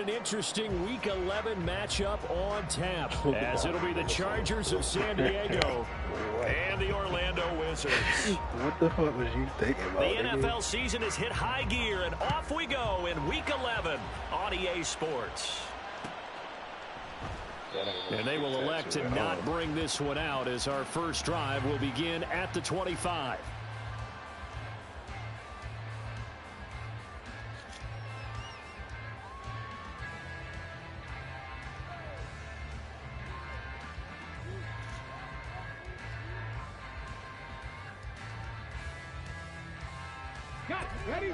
an interesting Week 11 matchup on tap, as it'll be the Chargers of San Diego and the Orlando Wizards. What the fuck was you thinking about? The NFL season has hit high gear, and off we go in Week 11 on EA Sports. And they will elect to not bring this one out, as our first drive will begin at the 25. Ready?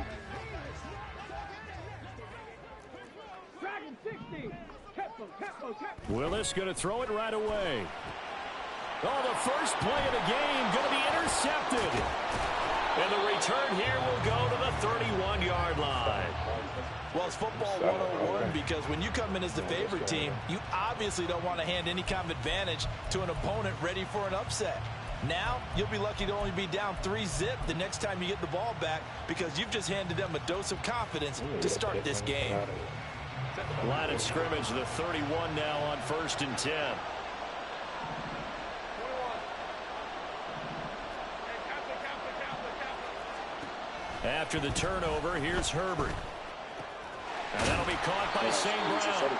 Dragon 60. Willis going to throw it right away. Oh, the first play of the game going to be intercepted. And the return here will go to the 31-yard line. Well, it's football 101 because when you come in as the favorite team, you obviously don't want to hand any kind of advantage to an opponent ready for an upset. Now, you'll be lucky to only be down 3-zip the next time you get the ball back because you've just handed them a dose of confidence to start this game. Line of scrimmage, the 31 now on 1st and 10. After the turnover, here's Herbert. And that'll be caught by St. Brown.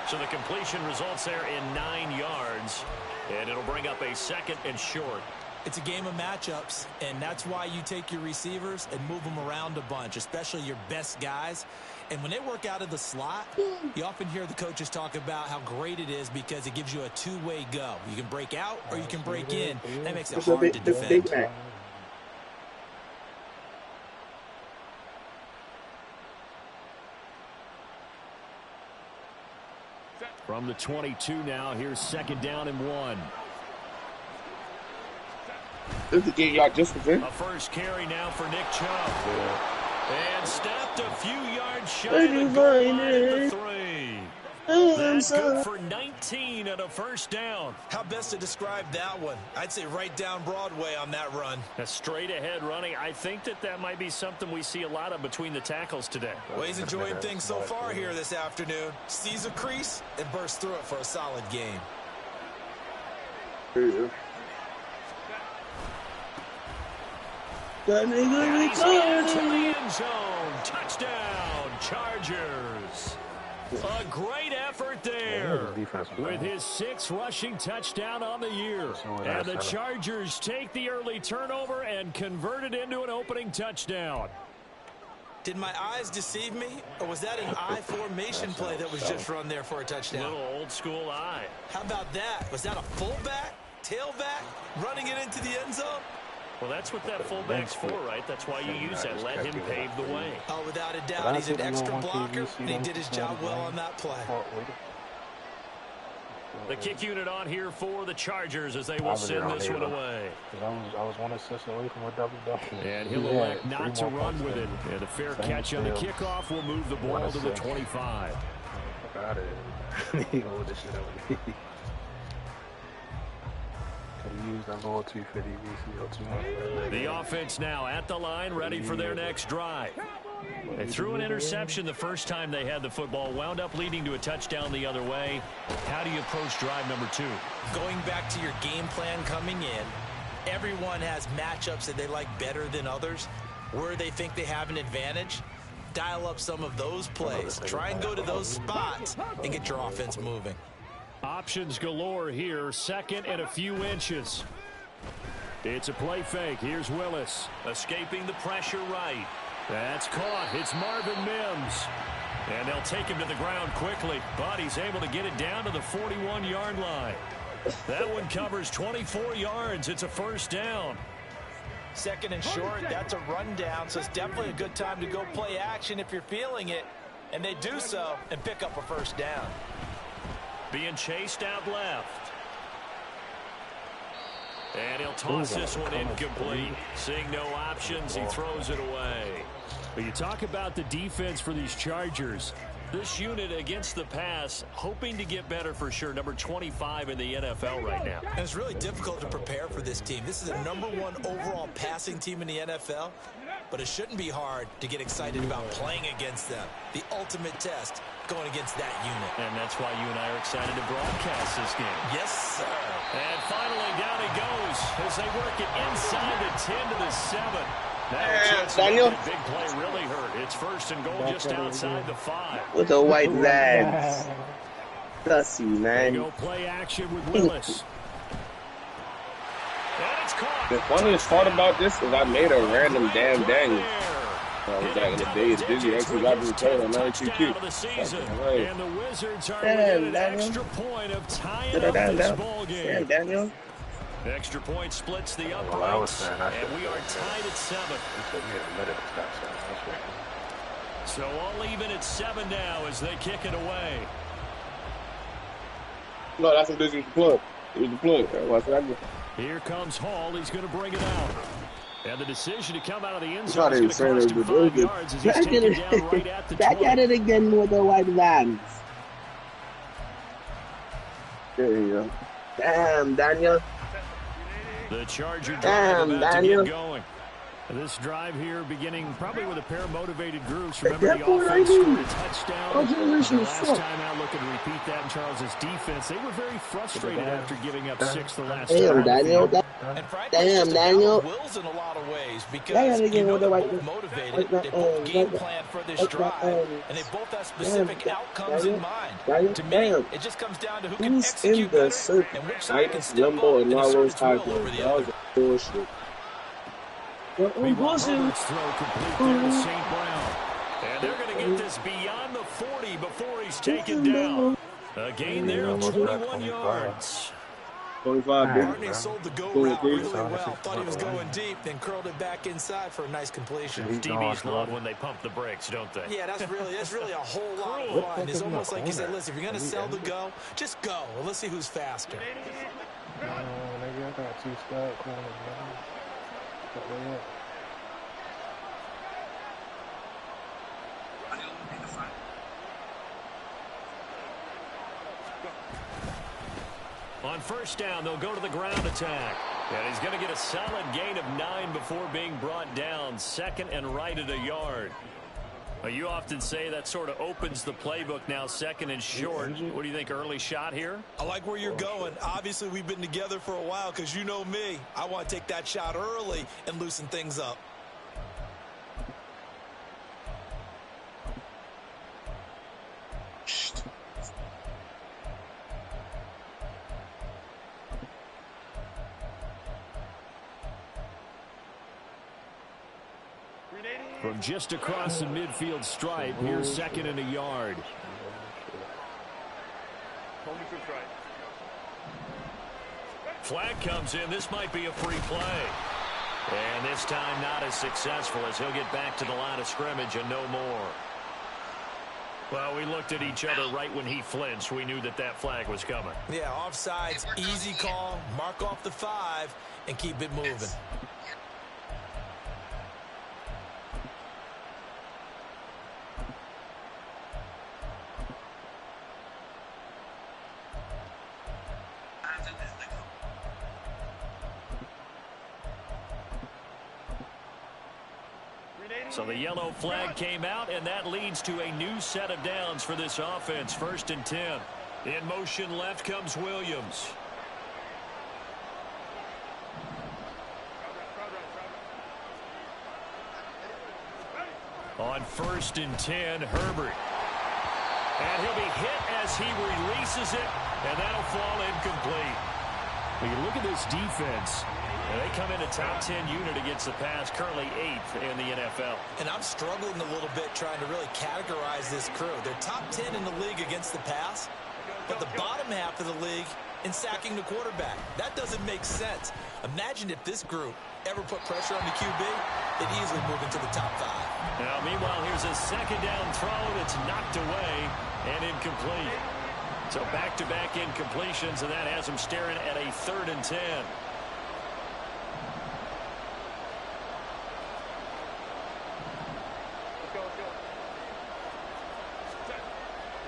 So the completion results there in 9 yards. And it'll bring up a 2nd and short. It's a game of matchups, and that's why you take your receivers and move them around a bunch, especially your best guys. And when they work out of the slot, you often hear the coaches talk about how great it is because it gives you a two-way go. You can break out or you can break in. That makes it hard to defend. From the 22 now, here's 2nd down and 1. This is the game y'all just was in. A first carry now for Nick Chubb. And stepped a few yards shy of the goal line at the 3. That's good for 19 and a first down. How best to describe that one? I'd say right down Broadway on that run. A straight ahead running. I think that might be something we see a lot of between the tackles today. Well, he's enjoying things so far here this afternoon. Sees a crease and bursts through it for a solid game. That nigga returned to the end zone. Touchdown, Chargers. A great effort there with his 6th rushing touchdown on the year. And the Chargers take the early turnover and convert it into an opening touchdown. Did my eyes deceive me, or was that an I formation play that was just run there for a touchdown? Little old school eye. How about that? Was that a fullback, tailback, running it into the end zone? Well, that's what that fullback's for, right? That's why you use that. Let him pave the way. Oh, without a doubt. He's an extra blocker, and he did his job well on that play. The kick unit on here for the Chargers as they will send this one away. I was 1 assist away from a double. And he'll elect not to run with it. And a fair catch on the kickoff will move the ball to the 25. Fuck out of here. He hold this shit over me. The offense now at the line, ready for their next drive. They threw an interception the first time they had the football, wound up leading to a touchdown the other way. How do you approach drive number 2? Going back to your game plan coming in, everyone has matchups that they like better than others. Where they think they have an advantage, dial up some of those plays. Try and go to those spots and get your offense moving. Options galore here, 2nd and a few inches. It's a play fake. Here's Willis. Escaping the pressure right. That's caught. It's Marvin Mims. And they'll take him to the ground quickly, but he's able to get it down to the 41-yard line. That one covers 24 yards. It's a first down. 2nd and short, that's a rundown, so it's definitely a good time to go play action if you're feeling it. And they do so and pick up a first down. Being chased out left. And he'll toss this one incomplete. Seeing no options, he throws it away. But you talk about the defense for these Chargers. This unit against the pass, hoping to get better for sure. Number 25 in the NFL right now. And it's really difficult to prepare for this team. This is a #1 overall passing team in the NFL, but it shouldn't be hard to get excited about playing against them. The ultimate test going against that unit. And that's why you and I are excited to broadcast this game. Yes, sir. And finally down he goes as they work it inside the 10 to the 7. Now a chance to make that big play really hurt. It's first and goal just outside the 5. With the white lads. Sussy, man. Go play action with Willis. And it's caught. The funniest part about this is I made a random damn Daniel. Back in the day, it's Dizzy actually got the return on 92 kicks. And the Wizards are within an extra point of tying up this ball game. Damn, Daniel. Extra point splits the uprights, and we are tied at 7. So all even at 7 now as they kick it away. No, that's what Dizzy was the plug. It was the plug. Watch what I do. Here comes Hall. He's going to bring it out. And the decision to come out of the end zone is going to cost him 5 yards as he's taken down right at the 20. Back at it again with the white vans. There you go. Damn, Daniel. The Charger drive about to get going. This drive here beginning probably with a pair of motivated groups. Remember the offense scored a touchdown. The last time out looking to repeat that in Charles' defense. They were very frustrated after giving up 6 the last time. Damn, Daniel. And frankly, Daniel. Wills in a lot of ways because you know they're both motivated. They both game plan for this drive, and they both have specific outcomes in mind. To me, it just comes down to who can execute better and which side can step up and assert its will over the other. Roberts throw complete there to St. Brown. And they're going to get this beyond the 40 before he's taken down. A gain there of 21 yards. 25. Barney sold the go route really well. Thought he was going deep, then curled it back inside for a nice completion. DBs love when they pump the brakes, don't they? Yeah, that's really a whole lot of fun. It's almost like you said, listen, if you're going to sell the go, just go. Well, let's see who's faster. Maybe I got 2 stud corners, man. On first down, they'll go to the ground attack. And he's going to get a solid gain of 9 before being brought down. 2nd and right at a yard. You often say that sort of opens the playbook now, 2nd and short. What do you think, early shot here? I like where you're going. Obviously, we've been together for a while because you know me. I want to take that shot early and loosen things up. From just across the midfield stripe, here's 2nd and a yard. Flag comes in. This might be a free play. And this time not as successful as he'll get back to the line of scrimmage and no more. Well, we looked at each other right when he flinched. We knew that that flag was coming. Yeah, offsides, easy call, mark off the 5, and keep it moving. So the yellow flag came out, and that leads to a new set of downs for this offense. 1st and 10. In motion left comes Williams. On 1st and 10, Herbert. And he'll be hit as he releases it, and that'll fall incomplete. When you look at this defense, they come in a top 10 unit against the pass, currently 8th in the NFL. And I'm struggling a little bit trying to really categorize this crew. They're top 10 in the league against the pass, but the bottom half of the league in sacking the quarterback. That doesn't make sense. Imagine if this group ever put pressure on the QB, they'd easily move into the top 5. Now, meanwhile, here's a 2nd down throw that's knocked away and incomplete. So back-to-back incompletions, and that has them staring at a 3rd and 10.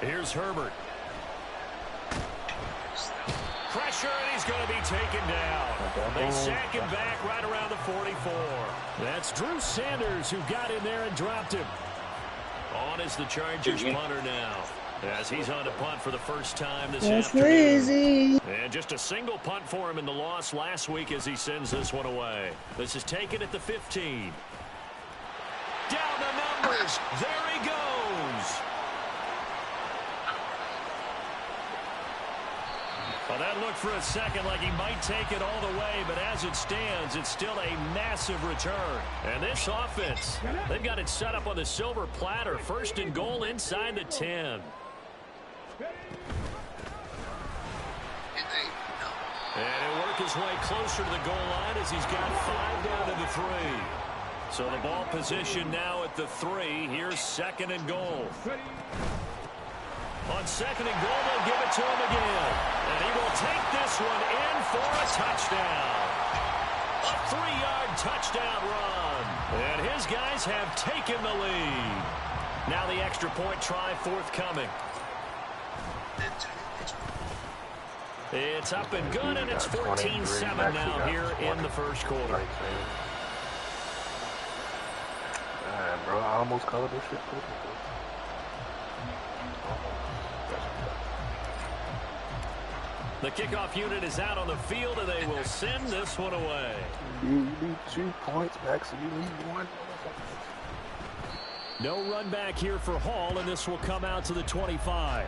Here's Herbert. Pressure, and he's going to be taken down. They sack him back right around the 44. That's Drew Sanders who got in there and dropped him. On is the Chargers punter now, as he's on to punt for the first time this afternoon. Crazy. And just a single punt for him in the loss last week as he sends this one away. This is taken at the 15. Down the numbers. There he goes. Well, that looked for a second like he might take it all the way, but as it stands, it's still a massive return. And this offense, they've got it set up on the silver platter. First and goal inside the 10. And he'll work his way closer to the goal line as he's got 5 down to the 3. So the ball position now at the 3. Here's second and goal. On second and goal, they'll give it to him again. And he will take this one in for a touchdown. A 3-yard touchdown run. And his guys have taken the lead. Now the extra point try forthcoming. It's up and good, and it's 14-7 now here in the first quarter. Bro, I almost called this shit. The kickoff unit is out on the field, and they will send this one away. You need 2 points back, so you need 1. No run back here for Hall, and this will come out to the 25.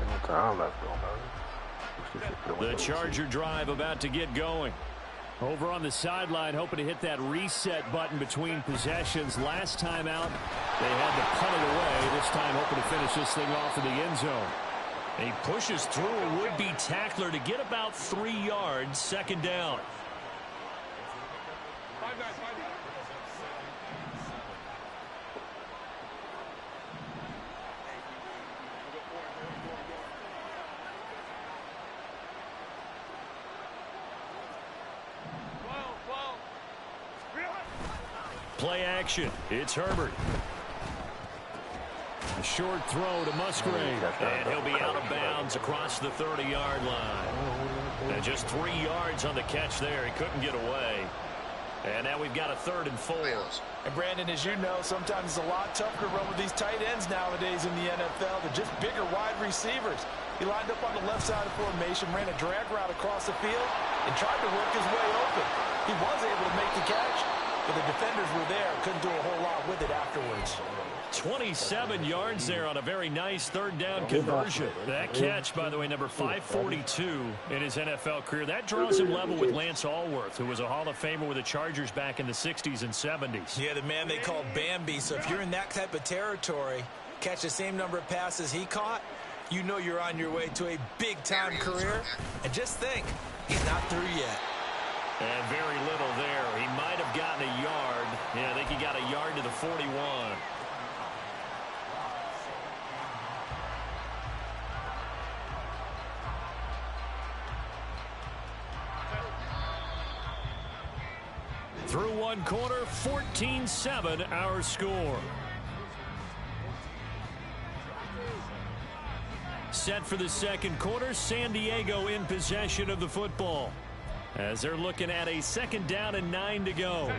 No time left on the Charger drive about to get going. Over on the sideline, hoping to hit that reset button between possessions. Last time out, they had to punt it away. This time, hoping to finish this thing off in the end zone. And he pushes through a would-be tackler to get about 3 yards, second down. Play action. It's Herbert. A short throw to Musgrave. And he'll be out of bounds across the 30-yard line. And just 3 yards on the catch there. He couldn't get away. And now we've got a 3rd and 4. And Brandon, as you know, sometimes it's a lot tougher to run with these tight ends nowadays in the NFL. They're just bigger wide receivers. He lined up on the left side of the formation, ran a drag route across the field, and tried to work his way open. He was able to make the catch, but the defenders were there. Couldn't do a whole lot with it afterwards. 27 yards there on a very nice 3rd down conversion. That catch, by the way, number 542 in his NFL career. That draws him level with Lance Allworth, who was a Hall of Famer with the Chargers back in the 60s and 70s. Yeah, the man they called Bambi. So if you're in that type of territory, catch the same number of passes he caught, you know you're on your way to a big-time career. And just think, he's not through yet. And very little there. He might have gotten a yard. Yeah, I think he got a yard to the 41. Through one quarter, 14-7 our score. Set for the second quarter, San Diego in possession of the football, as they're looking at a 2nd down and 9 to go.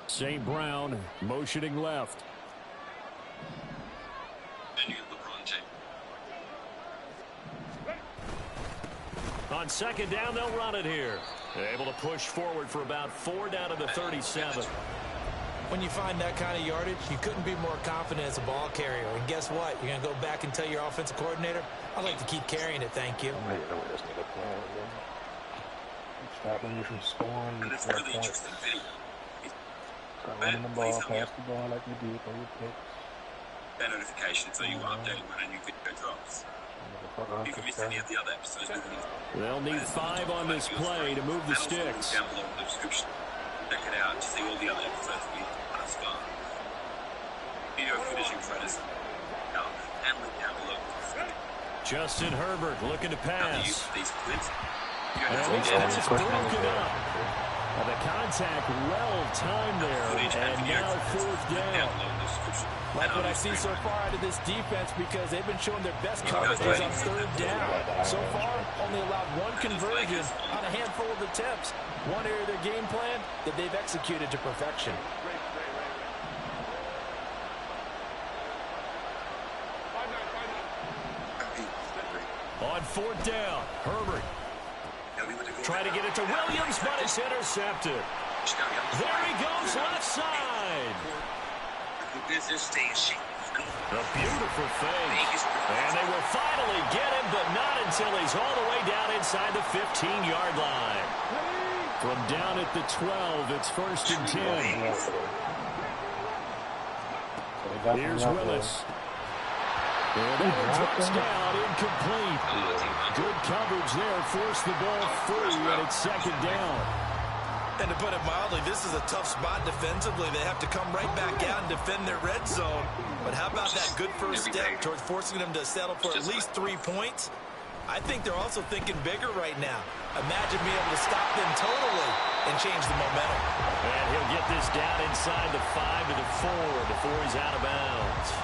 St. Brown motioning left. On 2nd down, they'll run it here. They're able to push forward for about 4 down to the 37. When you find that kind of yardage, you couldn't be more confident as a ball carrier. And guess what? You're going to go back and tell your offensive coordinator, I'd like to keep carrying it, thank you. Stop when you're from scoring. Start running the ball, pass the ball like you did for your picks. That notification so you will update when a new video drops. If you miss any of the other episodes, they'll need 5 on this play to move the sticks. Down below in the description. Check it out to see all the other episodes we discussed. Video footage and credits and link down below. Justin Herbert looking to pass. These clips. You And got it's to broken up. And the contact well timed there. And now fourth down. Like what I see so far out of this defense because they've been showing their best coverages on third down. So far, only allowed one conversion on a handful of attempts. One area of their game plan that they've executed to perfection. On fourth down, Herbert. Trying to get it to Williams, but it's intercepted. There he goes, left side. A beautiful fake. And they will finally get him, but not until he's all the way down inside the 15-yard line. From down at the 12, it's 1st and 10. Here's Willis. And a touchdown, incomplete. Good coverage there, forced the ball free, and it's 2nd down. And to put it mildly, this is a tough spot defensively. They have to come right back out and defend their red zone. But how about that good first step towards forcing them to settle for at least 3 points? I think they're also thinking bigger right now. Imagine being able to stop them totally and change the momentum. And he'll get this down inside the 5 to the 4 before he's out of bounds.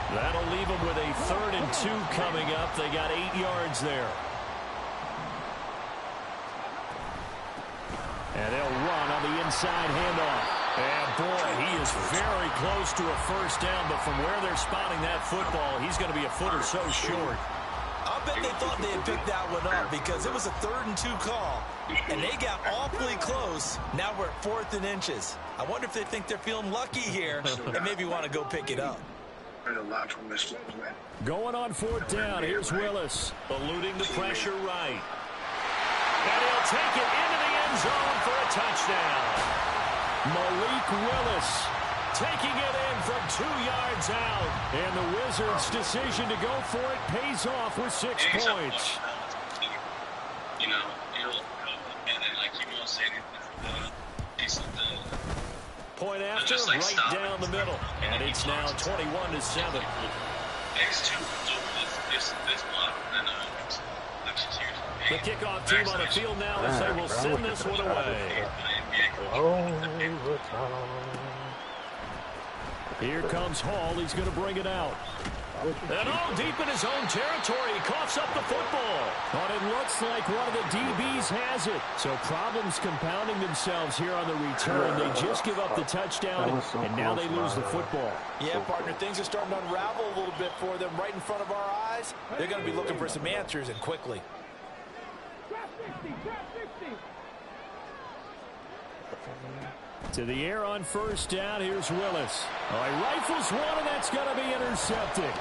That'll leave them with a 3rd and 2 coming up. They got 8 yards there. And they'll run on the inside handoff. And, boy, he is very close to a first down, but from where they're spotting that football, he's going to be a foot or so short. I bet they thought they had picked that one up because it was a 3rd and 2 call, and they got awfully close. Now we're at 4th and inches. I wonder if they think they're feeling lucky here and maybe want to go pick it up. Going on 4th down, here's Willis, eluding the pressure right. And he'll take it into the end zone for a touchdown. Malik Willis taking it in from 2 yards out. And the Wizards' decision to go for it pays off with 6 points. You know, and then like you won't say anything. Point after, right down the middle. And it's now 21-7. The kickoff team on the field now as they will send this one away. Here comes Hall. He's going to bring it out. And all deep in his own territory, he coughs up the football. But it looks like one of the DBs has it. So problems compounding themselves here on the return. They just give up the touchdown, and now they lose the football. Yeah, partner, things are starting to unravel a little bit for them right in front of our eyes. They're going to be looking for some answers, and quickly. To the air on first down, here's Willis. Oh, he rifles one, and that's going to be intercepted.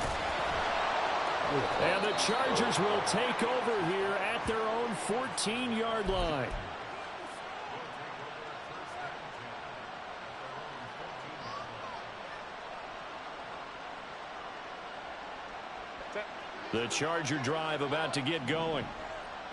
And the Chargers will take over here at their own 14-yard line. The Charger drive about to get going.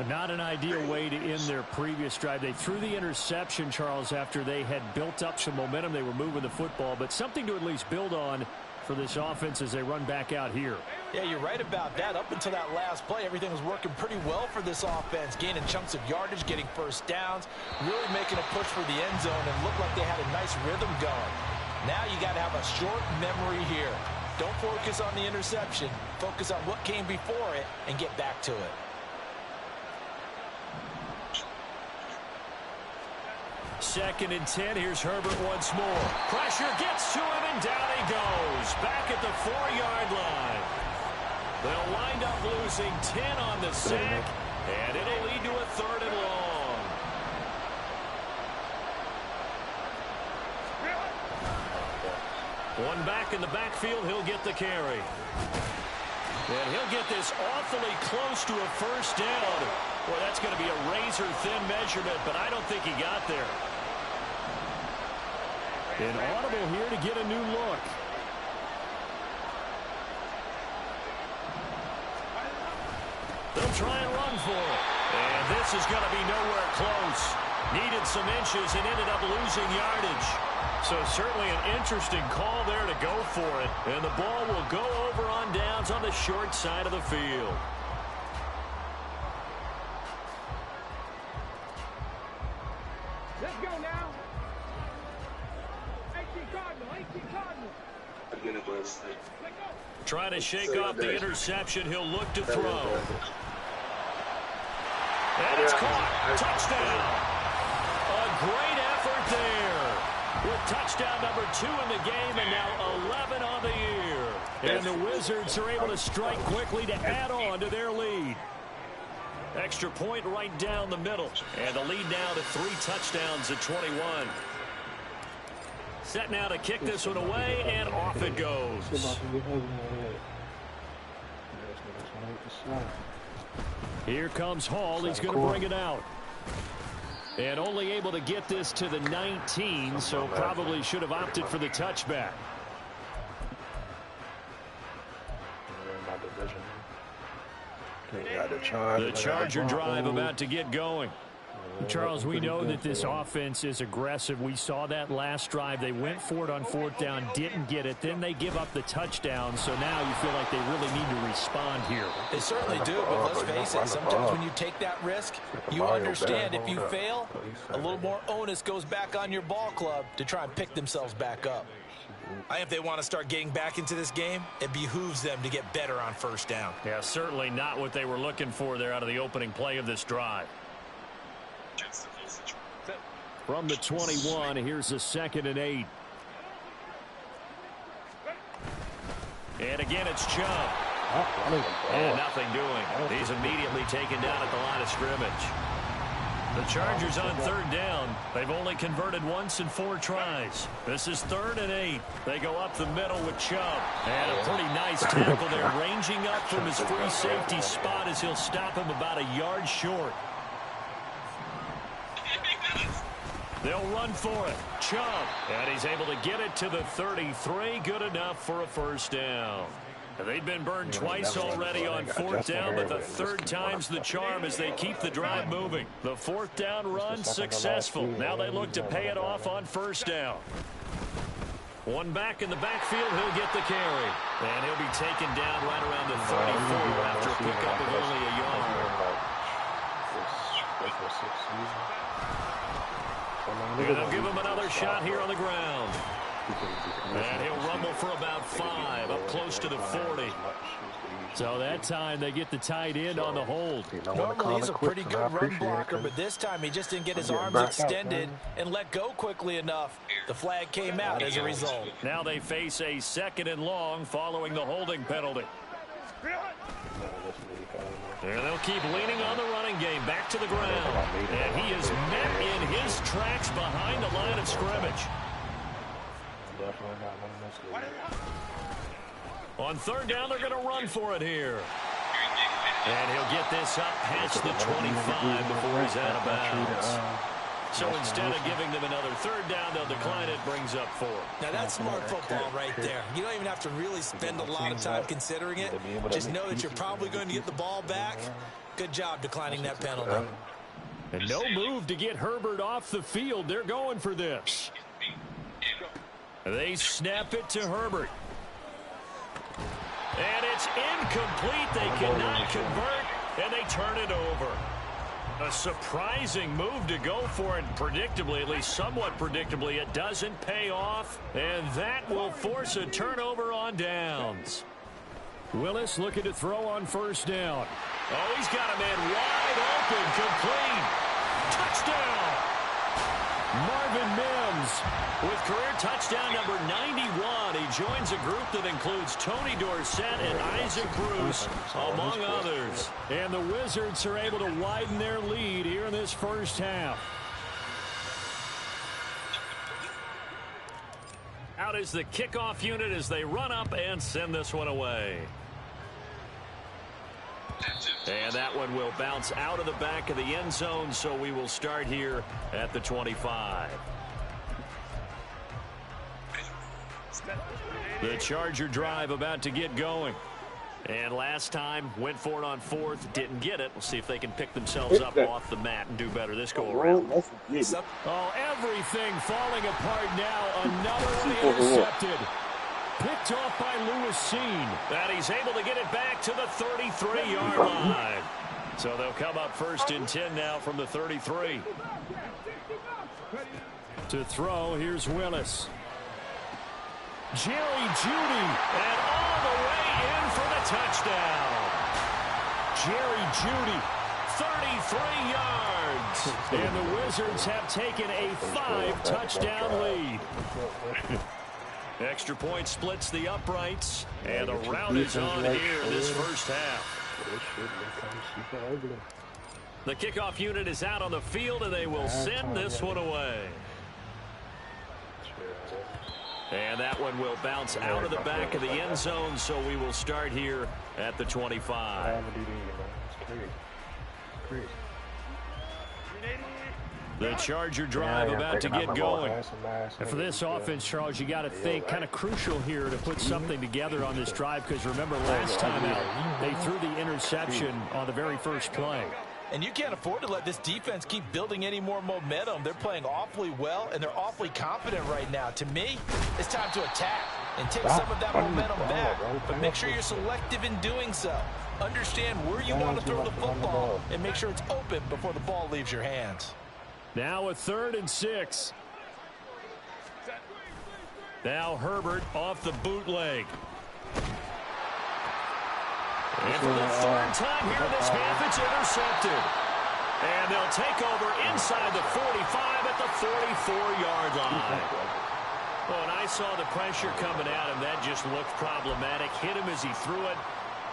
Not an ideal way to end their previous drive. They threw the interception, Charles, after they had built up some momentum. They were moving the football, but something to at least build on for this offense as they run back out here. Yeah, you're right about that. Up until that last play, everything was working pretty well for this offense, gaining chunks of yardage, getting first downs, really making a push for the end zone, and looked like they had a nice rhythm going. Now you got to have a short memory here. Don't focus on the interception. Focus on what came before it and get back to it. Second and 10. Here's Herbert once more. Pressure gets to him, and down he goes. Back at the 4-yard line. They'll wind up losing 10 on the sack, and it'll lead to a 3rd and long. One back in the backfield. He'll get the carry. And he'll get this awfully close to a first down. Well, that's going to be a razor-thin measurement, but I don't think he got there. An audible here to get a new look. They'll try and run for it. And this is going to be nowhere close. Needed some inches and ended up losing yardage. So certainly an interesting call there to go for it. And the ball will go over on downs on the short side of the field. Let's go now. 18 Cardinal, 18 Cardinal. Trying to shake off the interception. He'll look to throw. And it's caught. Touchdown. A great effort there. With touchdown number 2 in the game and now 11 on the year. And the Wizards are able to strike quickly to add on to their lead. Extra point right down the middle. And the lead now to 3 touchdowns at 21. Set now to kick this one away, and off it goes. Here comes Hall. He's going to bring it out. And only able to get this to the 19, so probably should have opted for the touchback. The Charger drive about to get going. Charles, we know that this offense is aggressive. We saw that last drive. They went for it on 4th down, didn't get it. Then they give up the touchdown. So now you feel like they really need to respond here. They certainly do, but let's face it, sometimes when you take that risk, you understand if you fail, a little more onus goes back on your ball club to try and pick themselves back up. I think if they want to start getting back into this game, it behooves them to get better on 1st down. Yeah, certainly not what they were looking for there out of the opening play of this drive. From the 21, here's a 2nd and 8. And again, it's Chubb. And nothing doing. He's immediately taken down at the line of scrimmage. The Chargers on 3rd down. They've only converted once in 4 tries. This is 3rd and 8. They go up the middle with Chubb. And a pretty nice tackle there, ranging up from his free safety spot as he'll stop him about a yard short. They'll run for it. Chubb. And he's able to get it to the 33. Good enough for a 1st down. They've been burned twice already on 4th down, but the 3rd time's the charm as they keep the drive moving. The 4th down run successful. Now they look to pay it off on 1st down. One back in the backfield, he'll get the carry. And he'll be taken down right around the 34 after a pickup of only a yard. And they'll give him another shot here on the ground. And he'll rumble for about 5, up close to the 40. So that time they get the tight end on the hold. Normally he's a pretty good run blocker, but this time he just didn't get his arms extended and let go quickly enough. The flag came out as a result. Now they face a 2nd and long following the holding penalty. And they'll keep leaning on the running game back to the ground. And he is met in his tracks behind the line of scrimmage. On 3rd down, they're going to run for it here. And he'll get this up past the 25 before he's out of bounds. So instead of giving them another 3rd down, they'll decline it, brings up 4. Now that's smart football right there. You don't even have to really spend a lot of time considering it. Just know that you're probably going to get the ball back. Good job declining that penalty. And no move to get Herbert off the field. They're going for this. They snap it to Herbert. And it's incomplete. They cannot convert, and they turn it over. A surprising move to go for it. Predictably, at least somewhat predictably, it doesn't pay off, and that will force a turnover on downs. Willis looking to throw on 1st down. Oh, he's got a man wide open, complete. Touchdown! Marvin Mims with career touchdown number 91. He joins a group that includes Tony Dorsett and Isaac Bruce, among others. And the Wizards are able to widen their lead here in this 1st half. Out is the kickoff unit as they run up and send this one away. And that one will bounce out of the back of the end zone, so we will start here at the 25. The Charger drive about to get going. And last time, went for it on fourth, didn't get it. We'll see if they can pick themselves up off the mat and do better this go-around. Oh, everything falling apart now. Another one intercepted. Picked off by Lewis Seen. And he's able to get it back to the 33-yard line. So they'll come up first and 10 now from the 33. To throw, here's Willis. Jerry Jeudy, and all the way in for the touchdown. Jerry Jeudy, 33 yards. And the Wizards have taken a 5-touchdown lead. Extra point splits the uprights, and a rout is on here this first half. The kickoff unit is out on the field, and they will send this one away. And that one will bounce out of the back of the end zone, so we will start here at the 25. The Charger drive about to get going. And for this offense, Charles, you got to think kind of crucial here to put something together on this drive, because remember last time out, they threw the interception on the very first play. And you can't afford to let this defense keep building any more momentum. They're playing awfully well, and they're awfully confident right now. To me, it's time to attack and take some of that momentum back. But make sure you're selective in doing so. Understand where you want to throw the football and make sure it's open before the ball leaves your hands. Now a 3rd and 6. Now Herbert off the bootleg. And for the 3rd time here this half, it's intercepted. And they'll take over inside the 45 at the 44-yard line. Oh, and I saw the pressure coming at him. That just looked problematic. Hit him as he threw it,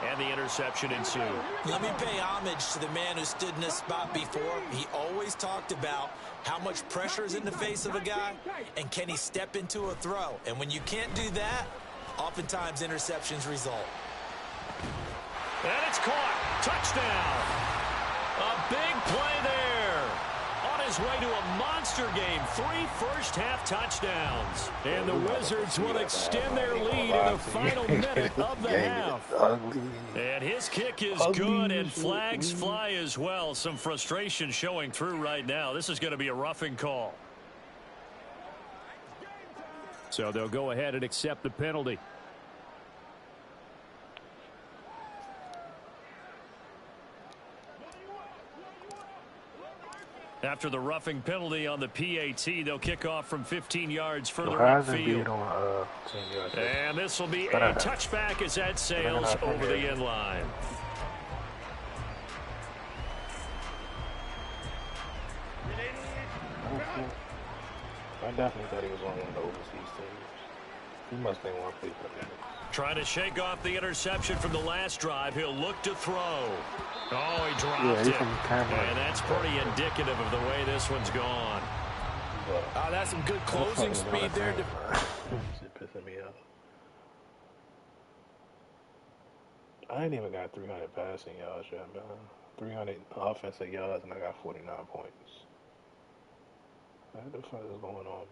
and the interception ensued. Let me pay homage to the man who stood in this spot before. He always talked about how much pressure is in the face of a guy, and can he step into a throw. And when you can't do that, oftentimes interceptions result. And it's caught. Touchdown. A big play there. On his way to a monster game. 3 first-half touchdowns. And the Wizards will extend their lead in the final minute of the half. And his kick is good, and flags fly as well. Some frustration showing through right now. This is going to be a roughing call. So they'll go ahead and accept the penalty. After the roughing penalty on the PAT, they'll kick off from 15 yards further upfield. And this will be a touchback as that sails over the end line. I definitely thought he was on one of the overseas teams. He must have been one play for that. Trying to shake off the interception from the last drive. He'll look to throw. Oh, he dropped it. And that's pretty indicative of the way this one's gone. That's some good closing speed there. It's pissing me off. I ain't even got 300 passing yards yet, man. 300 offensive yards, and I got 49 points. What the fuck is going on, man?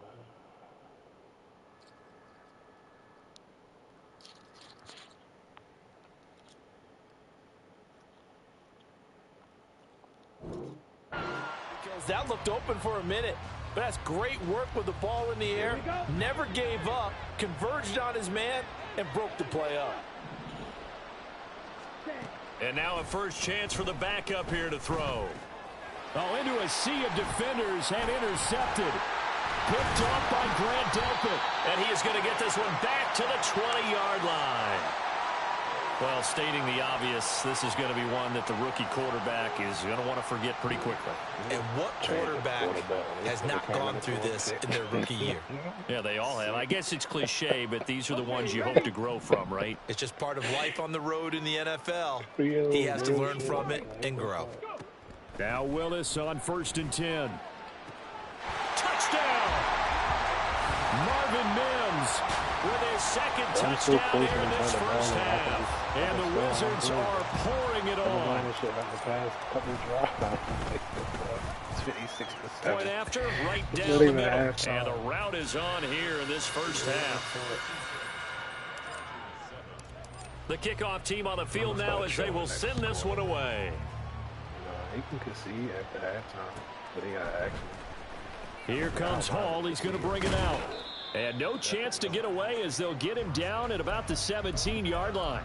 Because that looked open for a minute, but that's great work with the ball in the air. Never gave up, converged on his man, and broke the play up. And now a first chance for the backup here to throw. Oh, into a sea of defenders and intercepted. Picked off by Grant Delpit. And he is going to get this one back to the 20-yard line. Well, stating the obvious, this is going to be one that the rookie quarterback is going to want to forget pretty quickly. And what quarterback has not gone through this in their rookie year? Yeah, they all have. I guess it's cliche, but these are the ones you hope to grow from, right? It's just part of life on the road in the NFL. He has to learn from it and grow. Now Willis on 1st and 10. Touchdown! Marvin Mims with his second touchdown here in this first half. And the Wizards are pouring it on. Point after, right down the middle. And the rout is on here in this first half. The kickoff team on the field now as they will send this one away. He can concede after halftime, but he got action. Here comes Hall. He's going to bring it out. And no chance to get away as they'll get him down at about the 17-yard line.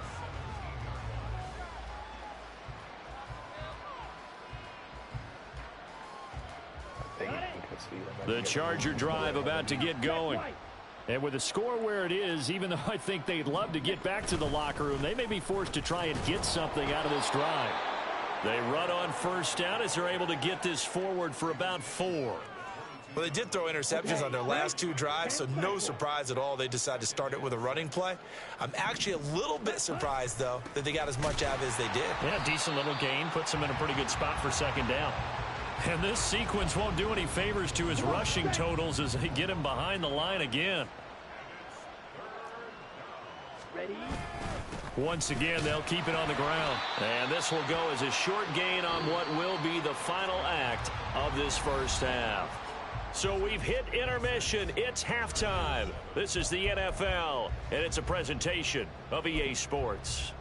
The Charger drive about to get going. And with the score where it is, even though I think they'd love to get back to the locker room, they may be forced to try and get something out of this drive. They run on first down as they're able to get this forward for about 4. Well, they did throw interceptions on their last 2 drives, so no surprise at all they decided to start it with a running play. I'm actually a little bit surprised, though, that they got as much out of it as they did. Yeah, decent little gain. Puts them in a pretty good spot for second down. And this sequence won't do any favors to his rushing totals as they get him behind the line again. Ready? Once again, they'll keep it on the ground. And this will go as a short gain on what will be the final act of this first half. So we've hit intermission. It's halftime. This is the NFL, and it's a presentation of EA Sports.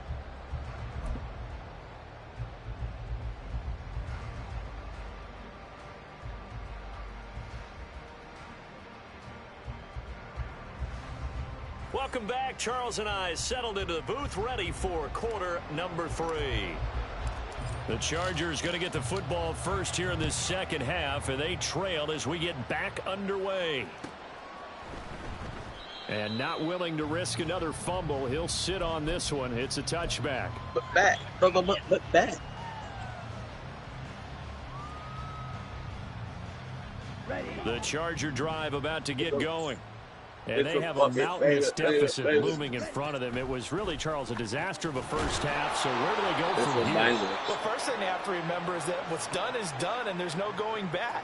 Welcome back. Charles and I settled into the booth, ready for quarter number 3. The Chargers going to get the football first here in this second half, and they trail as we get back underway. And not willing to risk another fumble, he'll sit on this one. It's a touchback. But back. But back. The Charger drive about to get going. And they have a mountainous deficit looming in front of them. It was really, Charles, a disaster of a first half. So where do they go from here? The first thing they have to remember is that what's done is done, and there's no going back.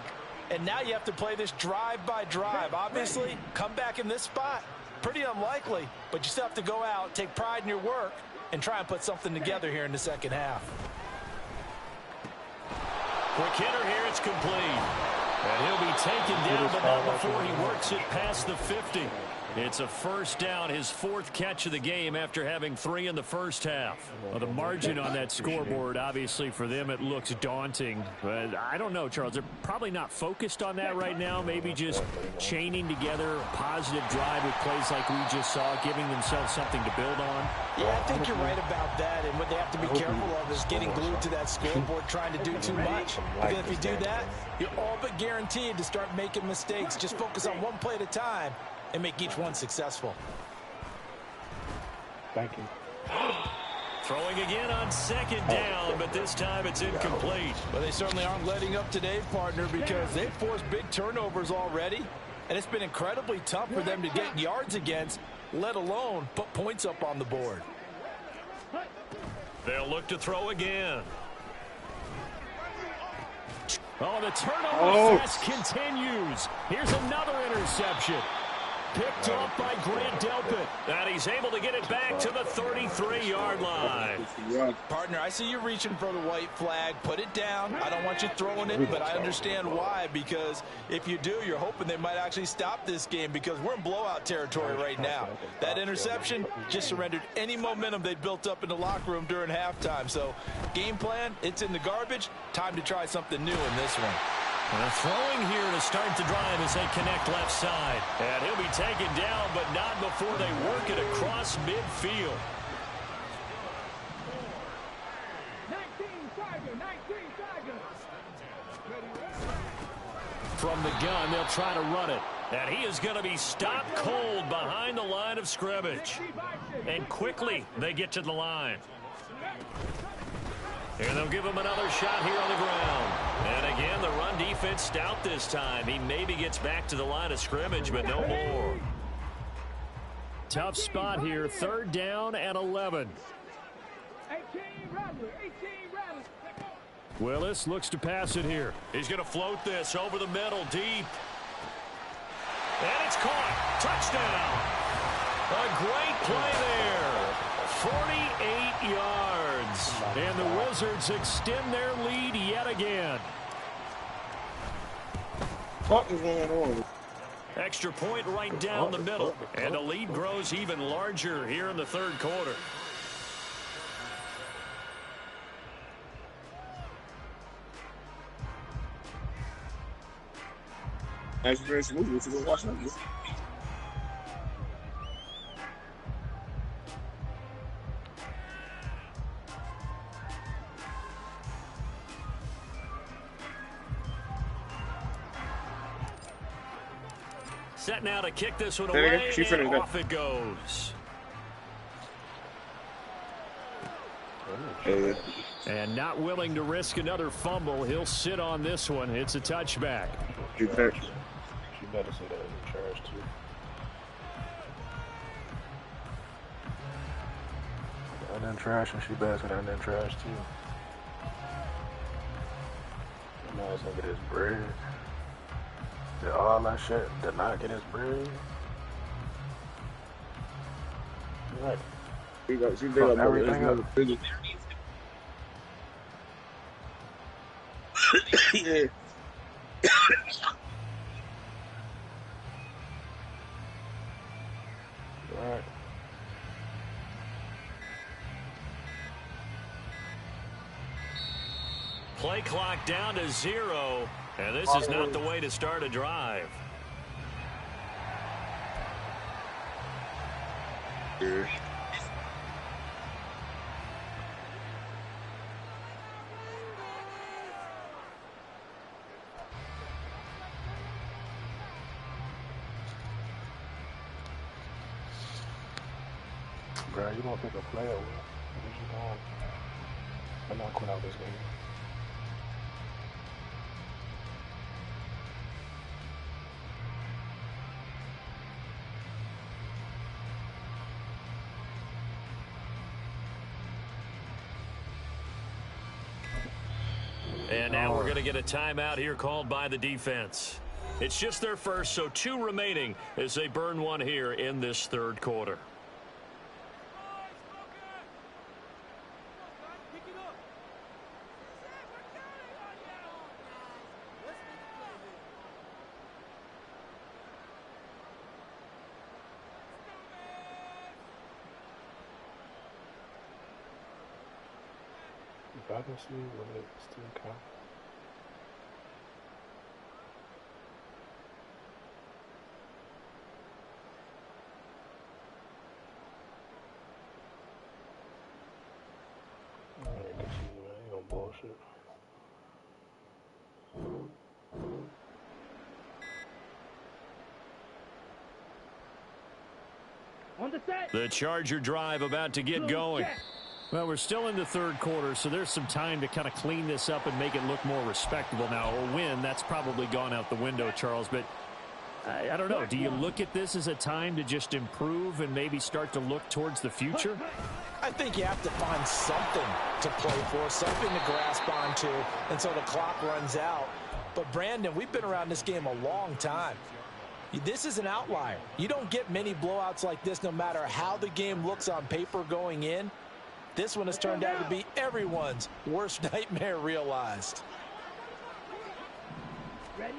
And now you have to play this drive by drive. Obviously, come back in this spot, pretty unlikely. But you still have to go out, take pride in your work, and try and put something together here in the second half. Quick hitter here, it's complete. And he'll be taken down, but not before he works it past the 50. It's a first down, his 4th catch of the game after having 3 in the first half. Well, the margin on that scoreboard, obviously, for them, it looks daunting. But I don't know, Charles. They're probably not focused on that right now. Maybe just chaining together a positive drive with plays like we just saw, giving themselves something to build on. Yeah, I think you're right about that. And what they have to be careful of is getting glued to that scoreboard, trying to do too much. Because if you do that, you're all but guaranteed to start making mistakes. Just focus on one play at a time and make each one successful. Thank you. Throwing again on second down, but this time it's incomplete. Well, they certainly aren't letting up today, partner, because they've forced big turnovers already, and it's been incredibly tough for them to get yards against, let alone put points up on the board. They'll look to throw again. Oh, the turnover fest continues. Here's another interception. Picked up by Grant Delpit. And he's able to get it back to the 33-yard line. Partner, I see you reaching for the white flag. Put it down. I don't want you throwing it, but I understand why. Because if you do, you're hoping they might actually stop this game because we're in blowout territory right now. That interception just surrendered any momentum they built up in the locker room during halftime. So game plan, it's in the garbage. Time to try something new in this one. And throwing here to start the drive as they connect left side. And he'll be taken down, but not before they work it across midfield. 19 Tiger. From the gun, they'll try to run it. And he is going to be stopped cold behind the line of scrimmage. And quickly, they get to the line. And they'll give him another shot here on the ground. And again, the run defense stout this time. He maybe gets back to the line of scrimmage, but no more. Tough spot here. 3rd down and 11. 18 Rattler. Willis looks to pass it here. He's going to float this over the middle, deep. And it's caught. Touchdown. A great play there. 48 yards. And the Wizards extend their lead yet again. What is going on? Extra point right down the middle. And the lead grows even larger here in the 3rd quarter. Nice first movie. To go watch that movie. Set now to kick this one There away, you go. and off it goes. And not willing to risk another fumble, he'll sit on this one. It's a touchback. She better say that in the trash, too. I done trash, and she better say that in the trash, too. You know, it's gonna get his bread. Did all that shit did not get his bread. Right. She got everything up. Yeah. Right. Play clock down to 0, and this is not the way to start a drive. Yeah. Bro, you don't pick a player, what is you doing? I'm not quit out this game. And now we're going to get a timeout here called by the defense. It's just their first, so 2 remaining as they burn one here in this third quarter. If I can see, will it still count? I can see, man. Ain't no bullshit. On the set. The Charger drive about to get going. Well, we're still in the third quarter, so there's some time to kind of clean this up and make it look more respectable now. A win, that's probably gone out the window, Charles, but I don't know. Do you look at this as a time to just improve and maybe start to look towards the future? I think you have to find something to play for, something to grasp onto until the clock runs out. But, Brandon, we've been around this game a long time. This is an outlier. You don't get many blowouts like this no matter how the game looks on paper going in. This one has turned out to be everyone's worst nightmare realized. Ready?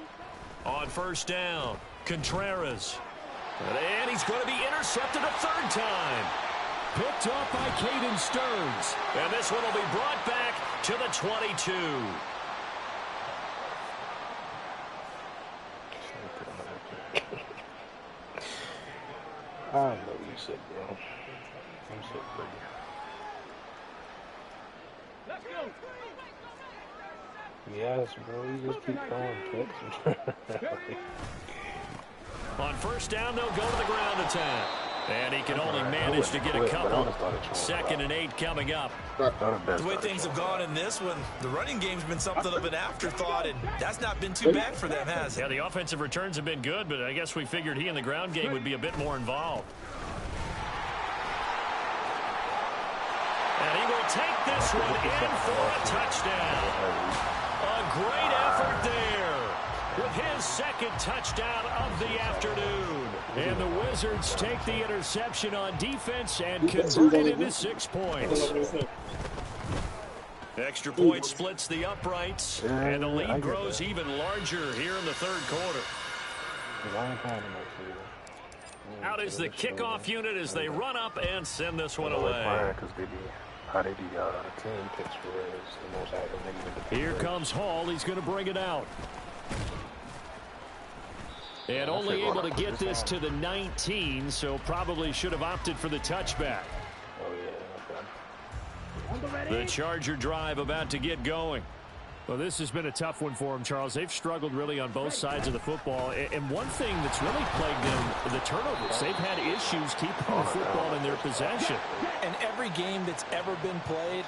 On first down, Contreras. And he's going to be intercepted a third time. Picked up by Caden Stearns. And this one will be brought back to the 22. I know you sick, bro. I'm sick, bro. Let's go. Yes, bro. You just keep throwing picks. On first down, they'll go to the ground attack. And he can only manage to get a couple. 2nd and 8 coming up. The way things have gone in this one, the running game's been something of an afterthought, and that's not been too bad for them, has it? Yeah, the offensive returns have been good, but I guess we figured he in the ground game would be a bit more involved. And he will take this one in for a touchdown. A great effort there with his 2nd touchdown of the afternoon. And the Wizards take the interception on defense and convert it into 6 points. Extra point splits the uprights, and the lead grows even larger here in the third quarter. Out is the kickoff unit as they run up and send this one away. Here comes Hall. He's going to bring it out. And only able to get this to the 19, so probably should have opted for the touchback. Oh, yeah. The Charger drive about to get going. Well, this has been a tough one for them, Charles. They've struggled really on both sides of the football. And one thing that's really plagued them, the turnovers. They've had issues keeping the football in their possession. And every game that's ever been played,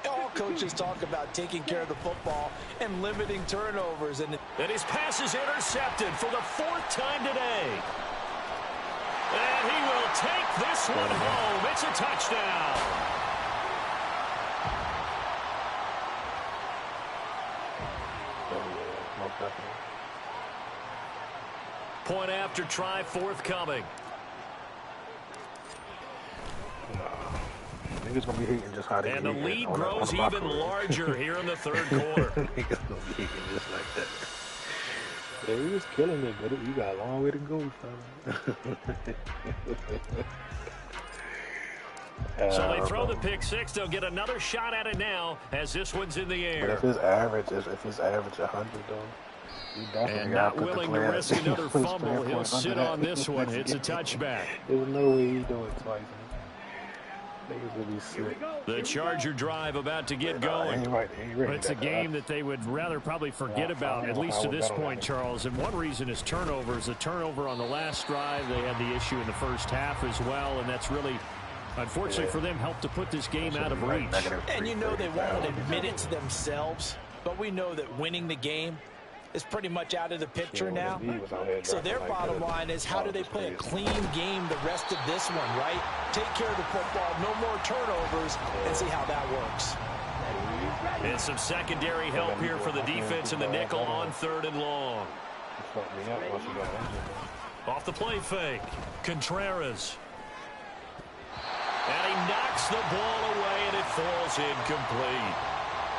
all coaches talk about taking care of the football and limiting turnovers. And his pass is intercepted for the 4th time today. And he will take this one home. It's a touchdown. Point after try forthcoming. Niggas gonna be hating just how they and the lead grows even larger here in the 3rd quarter. Niggas gonna be hating just like that. Yeah, we was killing it, but you got a long way to go, fella. So they throw the pick 6. They'll get another shot at it now as this one's in the air. But if it's average 100 though. And not willing to risk another fumble, he'll sit on this one. It's a touchback. There's no way he's doing it twice. Niggas will be sick. The Charger drive about to get going. It's a game that they would rather probably forget about, at least to this point, Charles. And one reason is turnovers. A turnover on the last drive. They had the issue in the first half as well, and that's really, unfortunately for them, helped to put this game out of reach. And you know they won't admit it to themselves, but we know that winning the game is pretty much out of the picture now. So their bottom line is, how do they play a clean game the rest of this one, right? Take care of the football, no more turnovers, and see how that works. And some secondary help here for the defense in the nickel on 3rd and long. Off the play fake, Contreras. And he knocks the ball away, and it falls incomplete.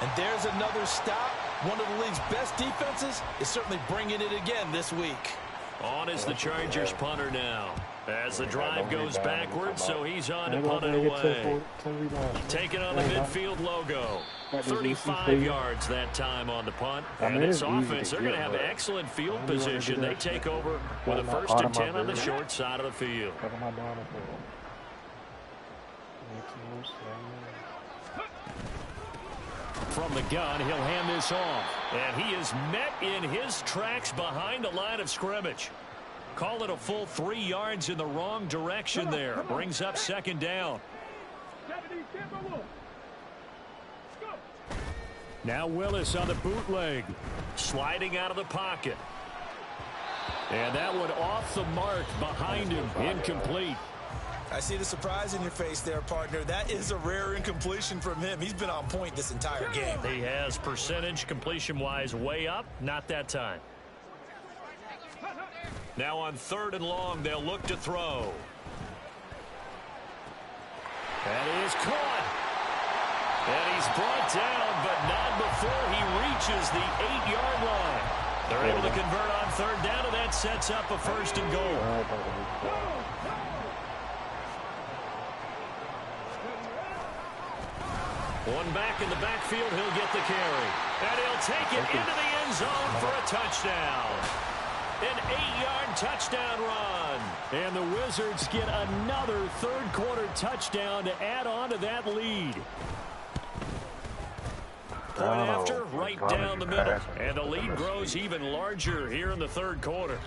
And there's another stop. One of the league's best defenses is certainly bringing it again this week. On is the Chargers punter now. As the drive goes backwards, so he's on to punt it away. Taking on the midfield logo. 35 yards that time on the punt. And this offense, they're going to have excellent field position. They take over with a 1st and 10 on the short side of the field. From the gun, he'll hand this off. And he is met in his tracks behind the line of scrimmage. Call it a full 3 yards in the wrong direction there. Brings up 2nd down. Now Willis on the bootleg. Sliding out of the pocket. And that one off the mark behind him. Incomplete. I see the surprise in your face there, partner. That is a rare incompletion from him. He's been on point this entire game. He has percentage completion-wise way up. Not that time. Now on 3rd and long, they'll look to throw. And he is caught. And he's brought down, but not before he reaches the 8-yard line. They're able to convert on 3rd down, and that sets up a 1st and goal. One back in the backfield, he'll get the carry. And he'll take it into the end zone for a touchdown. An 8-yard touchdown run. And the Wizards get another 3rd quarter touchdown to add on to that lead. Point after, right down the middle. And the lead grows even larger here in the 3rd quarter.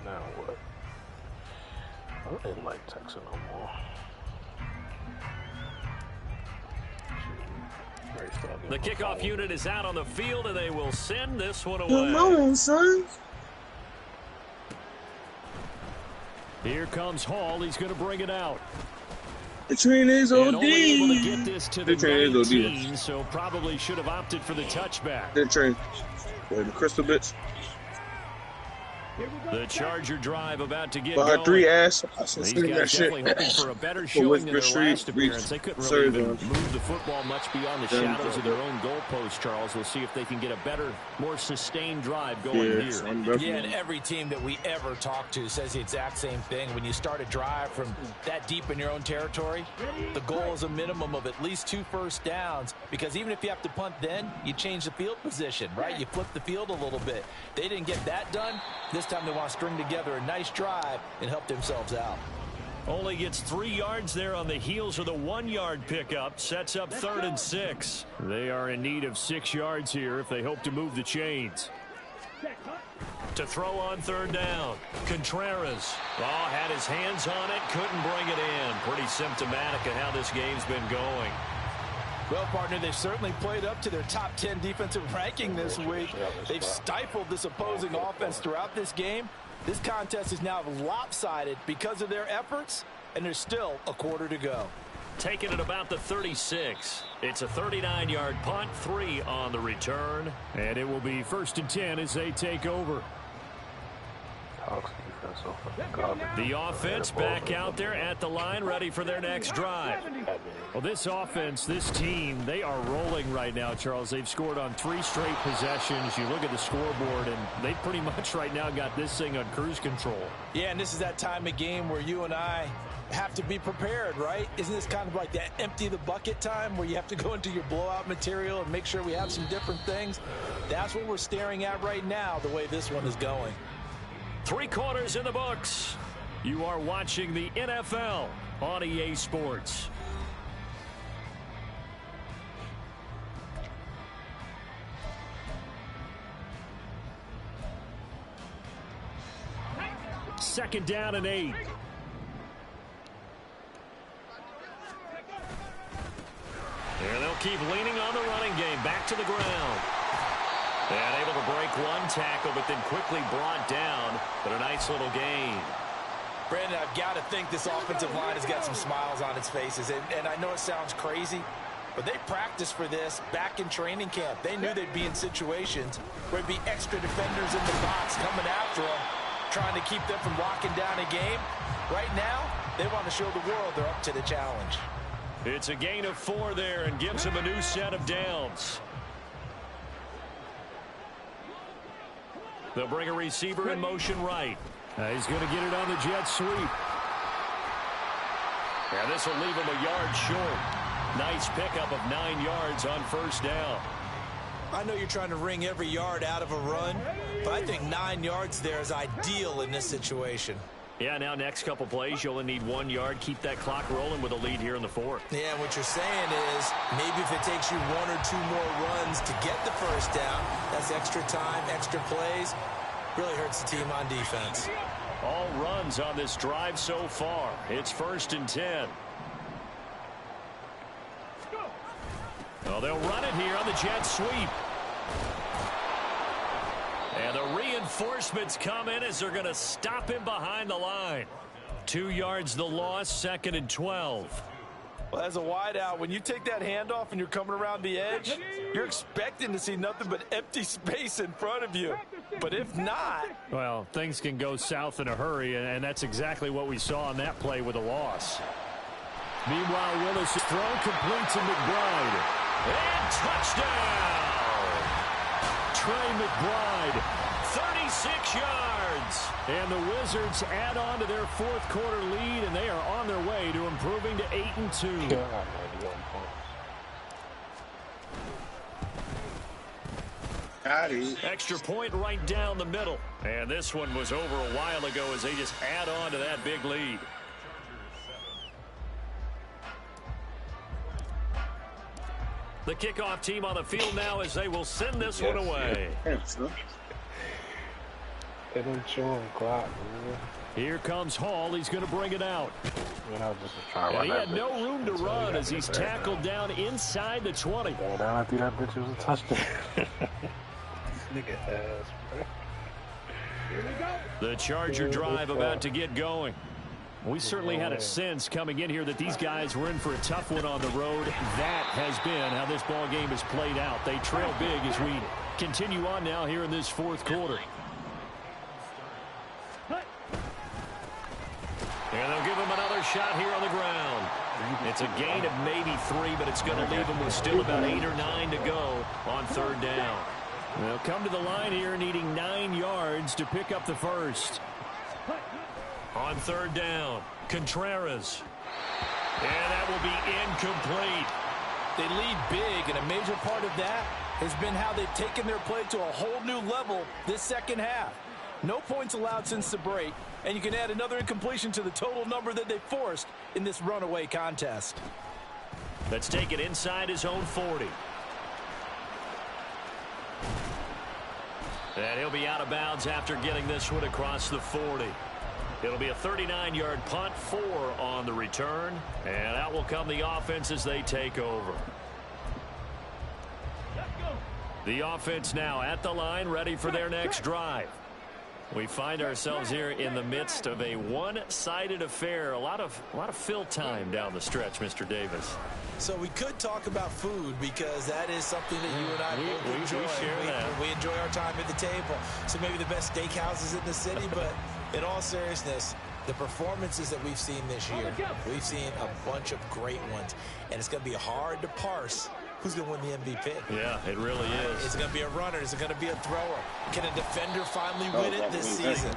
Now what? I didn't like Texas no more. The kickoff unit is out on the field, and they will send this one away. Come on, son. Here comes Hall. He's going to bring it out. The train is OD. And only able to get this to the 19, so probably should have opted for the touchback. That train. Wait, the crystal bitch. The Charger drive about to get But her going. 3 ass, I should These say guys that shit. definitely hoping for a better showing than their last appearance. They couldn't really even Surgeon. move the football much beyond the shadows of their own goalpost, Charles. We'll see if they can get a better, more sustained drive going here. Yeah, and every team that we ever talk to says the exact same thing. When you start a drive from that deep in your own territory, the goal is a minimum of at least 2 first downs, because even if you have to punt then, you change the field position, right? You flip the field a little bit. They didn't get that done. This time they want to string together a nice drive and help themselves out. Only gets 3 yards there on the heels of the 1-yard pickup. Sets up 3rd and 6. They are in need of 6 yards here if they hope to move the chains. To throw on 3rd down. Contreras. Oh, had his hands on it. Couldn't bring it in. Pretty symptomatic of how this game's been going. Well, partner, they've certainly played up to their top 10 defensive ranking this week. They've stifled this opposing offense throughout this game. This contest is now lopsided because of their efforts, and there's still a quarter to go. Taking it about the 36. It's a 39-yard punt, 3 on the return, and it will be 1st and 10 as they take over. The offense back out there at the line, ready for their next drive. Well, this offense, this team, they are rolling right now, Charles. They've scored on 3 straight possessions. You look at the scoreboard, and they pretty much right now got this thing on cruise control. Yeah, and this is that time of game where you and I have to be prepared, right? Isn't this kind of like that empty the bucket time where you have to go into your blowout material and make sure we have some different things? That's what we're staring at right now, the way this one is going. 3 quarters in the books. You are watching the NFL on EA Sports. Second down and 8. And they'll keep leaning on the running game. Back to the ground. And able to break 1 tackle, but then quickly brought down. But a nice little gain. Brandon, I've got to think this offensive line has got some smiles on its faces. And I know it sounds crazy, but they practiced for this back in training camp. They knew they'd be in situations where there'd be extra defenders in the box coming after them, trying to keep them from locking down a game. Right now, they want to show the world they're up to the challenge. It's a gain of 4 there and gives them a new set of downs. They'll bring a receiver in motion right. He's going to get it on the jet sweep. And this will leave him a yard short. Nice pickup of 9 yards on 1st down. I know you're trying to wring every yard out of a run, but I think 9 yards there is ideal in this situation. Yeah, now next couple plays, you only need 1 yard. Keep that clock rolling with a lead here in the 4th. Yeah, what you're saying is maybe if it takes you 1 or 2 more runs to get the 1st down, that's extra time, extra plays. Really hurts the team on defense. All runs on this drive so far. It's 1st and 10. Well, they'll run it here on the jet sweep. And the reinforcements come in as they're going to stop him behind the line. 2 yards the loss, 2nd and 12. Well, as a wideout, when you take that handoff and you're coming around the edge, you're expecting to see nothing but empty space in front of you. But if not... Well, things can go south in a hurry, and that's exactly what we saw on that play with a loss. Meanwhile, Willis' throw complete to McBride. And touchdown! Trey McBride, 36 yards. And the Wizards add on to their 4th quarter lead, and they are on their way to improving to 8-2. Extra point right down the middle. And this one was over a while ago as they just add on to that big lead. The kickoff team on the field now as they will send this one away. They don't show him clock, man. Here comes Hall. He's going to bring it out. And he had no room to run as he's tackled down inside the 20. Down, I threw that bitch was a touchdown. Nigga ass, bro. The Charger drive about to get going. We certainly had a sense coming in here that these guys were in for a tough one on the road. That has been how this ball game has played out. They trail big as we continue on now here in this 4th quarter. shot here on the ground. It's a gain of maybe 3, but it's going to leave them with still about 8 or 9 to go on third down. They'll come to the line here needing 9 yards to pick up the first. On third down, Contreras. And that will be incomplete. They lead big, and a major part of that has been how they've taken their play to a whole new level this second half. No points allowed since the break, and you can add another incompletion to the total number that they forced in this runaway contest. Let's take it inside his own 40. And he'll be out of bounds after getting this one across the 40. It'll be a 39-yard punt, 4 on the return. And out will come the offense as they take over. The offense now at the line, ready for their next drive. We find ourselves here in the midst of a one-sided affair. A lot of fill time down the stretch, Mr. Davis. So we could talk about food because that is something that you and I both enjoy. We share that. We enjoy our time at the table. So maybe the best steakhouses in the city, but in all seriousness, the performances that we've seen this year, we've seen a bunch of great ones, and it's going to be hard to parse who's going to win the MVP. Yeah, it really is. Is it going to be a runner? Is it going to be a thrower? Can a defender finally win it this season?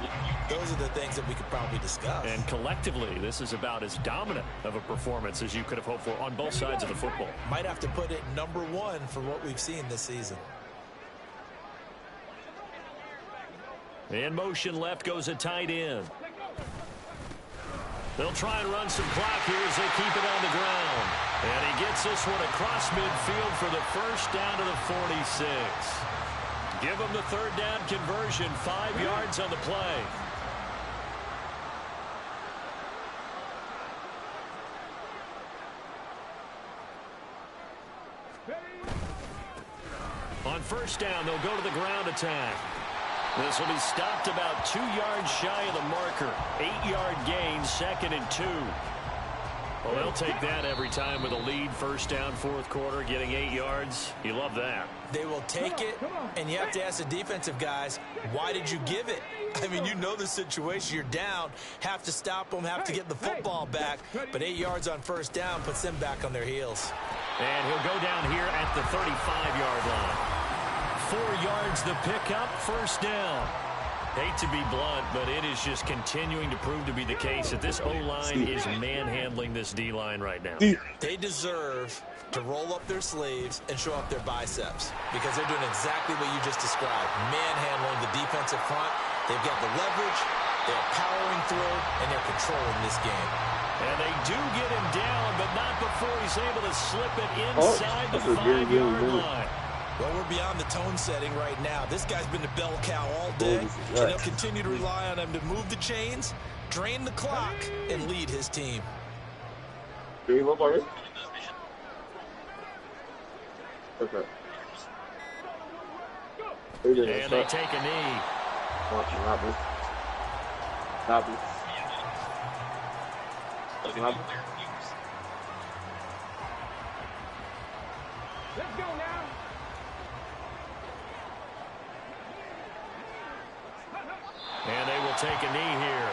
Those are the things that we could probably discuss. And collectively, this is about as dominant of a performance as you could have hoped for on both sides of the football. Might have to put it number 1 for what we've seen this season. In motion left goes a tight end. They'll try and run some clock here as they keep it on the ground. And he gets this one across midfield for the first down to the 46. Give them the third down conversion, 5 yards on the play. On first down, they'll go to the ground attack. This will be stopped about 2 yards shy of the marker. 8-yard gain, 2nd and 2. Well, they'll take that every time with a lead. First down, fourth quarter, getting 8 yards. You love that. They will take it, and you have to ask the defensive guys, why did you give it? I mean, you know the situation. You're down, have to stop them, have to get the football back. But 8 yards on first down puts them back on their heels. And he'll go down here at the 35-yard line. 4 yards the pickup, first down. Hate to be blunt, but it is just continuing to prove to be the case that this O-line is manhandling this D-line right now. They deserve to roll up their sleeves and show up their biceps because they're doing exactly what you just described, manhandling the defensive front. They've got the leverage, they're powering through, and they're controlling this game. And they do get him down, but not before he's able to slip it inside the 5-yard line. Well, we're beyond the tone setting right now. This guy's been the bell cow all day, and they'll continue to rely on him to move the chains, drain the clock, and lead his team. Okay. And they take a knee. Let's go now. And they will take a knee here.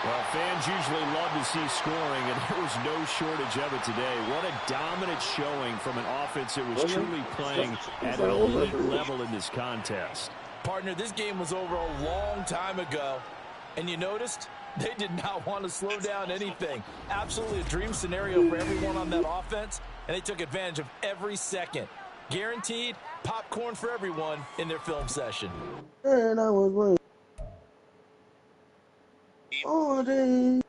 Well, fans usually love to see scoring, and there was no shortage of it today. What a dominant showing from an offense that was truly playing at an elite level in this contest. Partner, this game was over a long time ago, and you noticed they did not want to slow down anything. Absolutely a dream scenario for everyone on that offense, and they took advantage of every second. Guaranteed popcorn for everyone in their film session. And I was waiting all day.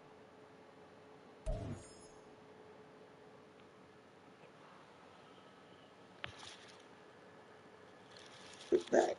Back.